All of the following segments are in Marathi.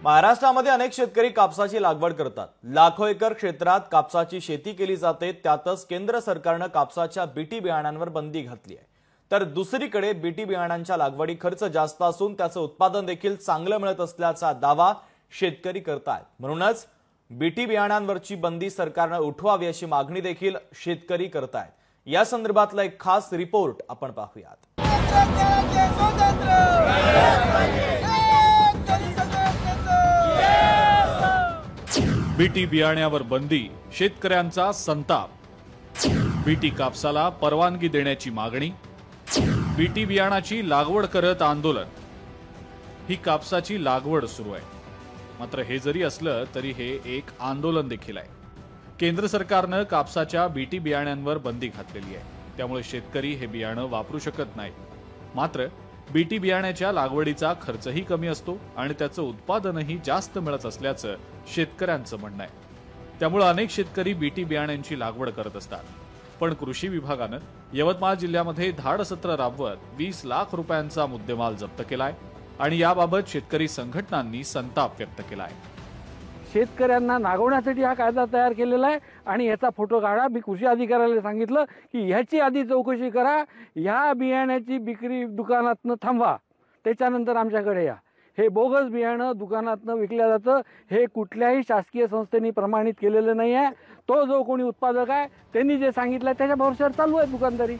महाराष्ट्रामध्ये अनेक शेतकरी कापसाची लागवड करतात। लाखो एकर क्षेत्रात कापसाची शेती केली जाते। त्यातच केंद्र सरकारने कापसाच्या बीटी बियाणांवर बंदी घातली आहे। तर दुसरीकडे बीटी बियाणांच्या लागवडी खर्च जास्त असून त्याचे उत्पादन देखील चांगले मिळत असल्याचा दावा शेतकरी करतात। म्हणूनच बीटी बियाणांवरची बंदी सरकारने उठवावी अशी मागणी देखील शेतकरी करतात। या संदर्भातला एक खास रिपोर्ट आपण पाहूयात। बीटी बियाण्यावर बंदी, शेतकऱ्यांचा संताप। बीटी कापसाला परवानगी देण्याची मागणी, बीटी बियाणाची लागवड करत आंदोलन। ही कापसाची लागवड सुरू आहे, मात्र हे जरी असलं तरी हे एक आंदोलन देखील आहे। केंद्र सरकारने कापसाच्या बीटी बियाण्यांवर बंदी घातलेली आहे, त्यामुळे शेतकरी हे बियाणं वापरू शकत नाहीत। मात्र बीटी बियाण्याच्या लागवडीचा खर्चही कमी असतो आणि त्याचं उत्पादनही जास्त मिळत असल्याचं शेतकऱ्यांचं म्हणणं आहे। त्यामुळे अनेक शेतकरी बीटी बियाण्यांची लागवड करत असतात। पण कृषी विभागानं यवतमाळ जिल्ह्यामध्ये धाडसत्र राबवत 20 लाख रुपयांचा मुद्देमाल जप्त केलाय आणि याबाबत शेतकरी संघटनांनी संताप व्यक्त केलाय। शेतकऱ्यांना नागवण्यासाठी हा कायदा तयार केलेला आहे आणि याचा फोटो काढा। मी कृषी अधिकाऱ्याला सांगितलं की ह्याची आधी चौकशी करा, ह्या बियाण्याची विक्री दुकानातनं थांबवा, त्याच्यानंतर आमच्याकडे या। हे बोगस बियाणं दुकानातनं विकलं जातं, हे कुठल्याही शासकीय संस्थेने प्रमाणित केलेलं नाही आहे। तो जो कोणी उत्पादक आहे त्यांनी जे सांगितलं त्याच्या भरोश्यावर चालू आहे दुकानदारी।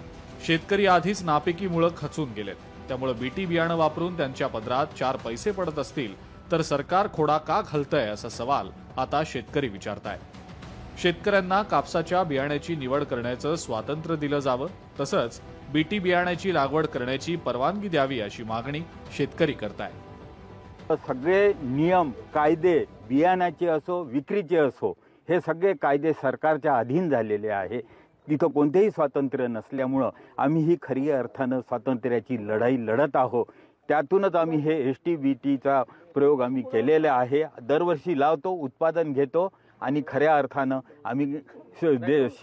शेतकरी आधीच नापिकीमुळे खचून गेलेत, त्यामुळे बीटी बियाणं वापरून त्यांच्या पदरात 4 पैसे पडत असतील तर सरकार खोडा का घालतंय असा सवाल आता शेतकरी विचारतायत। शेतकऱ्यांना कापसाच्या बियाण्याची निवड करण्याचं स्वातंत्र्य दिलं जावं, तसंच बीटी बियाण्याची लागवड करण्याची परवानगी द्यावी अशी मागणी शेतकरी करतायत। सगळे नियम कायदे बियाण्याचे असो विक्रीचे असो हे सगळे कायदे सरकारच्या अधीन झालेले आहे। तिथं कोणतेही स्वातंत्र्य नसल्यामुळं आम्ही ही खरी अर्थानं स्वातंत्र्याची लढाई लढत आहोत। त्यातूनच आम्ही हे STBTचा प्रयोग आम्ही केलेला आहे। दरवर्षी लावतो, उत्पादन घेतो आणि खऱ्या अर्थानं आम्ही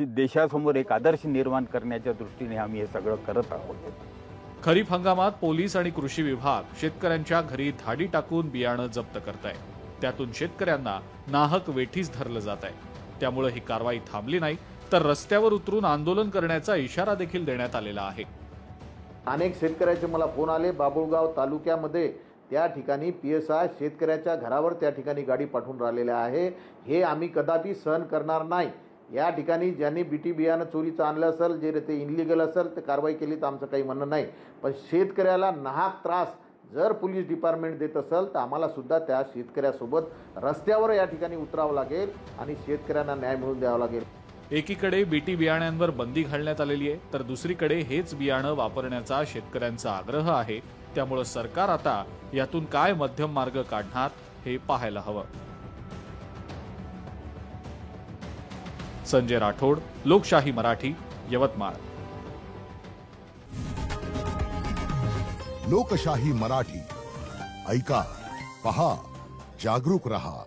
देशासमोर एक आदर्श निर्माण करण्याच्या दृष्टीने आम्ही हे सगळं करत आहोत। खरीप हंगामात पोलीस आणि कृषी विभाग शेतकऱ्यांच्या घरी धाडी टाकून बियाणं जप्त करताय। त्यातून शेतकऱ्यांना नाहक वेठीस धरलं जात आहे। त्यामुळे ही कारवाई थांबली नाही तर रस्त्यावर उतरून आंदोलन करण्याचा इशारा देखील देण्यात आलेला आहे। अनेक शेतकऱ्याचे मला फोन आले। बाबुळगाव तालुक्यामध्ये त्या ठिकाणी PSI शेतकऱ्याच्या घरावर त्या ठिकाणी गाडी पाठवून राहिलेले आहे। हे आम्ही कदापि सहन करणार नाही। या ठिकाणी ज्यांनी बीटी बियाणं चोरीचं आणलं असेल, जे ते इनलिगल असेल, ते कारवाई केली तर आमचं काही म्हणणं नाही। पण शेतकऱ्याला नाहक त्रास जर पोलीस डिपार्टमेंट देत असेल तर आम्हाला सुद्धा त्या शेतकऱ्यासोबत रस्त्यावर या ठिकाणी उतरावं लागेल आणि शेतकऱ्यांना न्याय मिळवून द्यावा लागेल। एकीकडे बीटी बियाण्यांवर बंदी घालण्यात आलेली आहे, तर दुसरीकडे हेच बियाणं वापरण्याचा शेतकऱ्यांचा आग्रह आहे। त्यामुळे सरकार आता यातून काय मध्यम मार्ग काढणार हे पाहायला हवं। संजय राठोड, लोकशाही मराठी, यवतमाळ। लोकशाही मराठी ऐका, पहा, जागरूक रहा।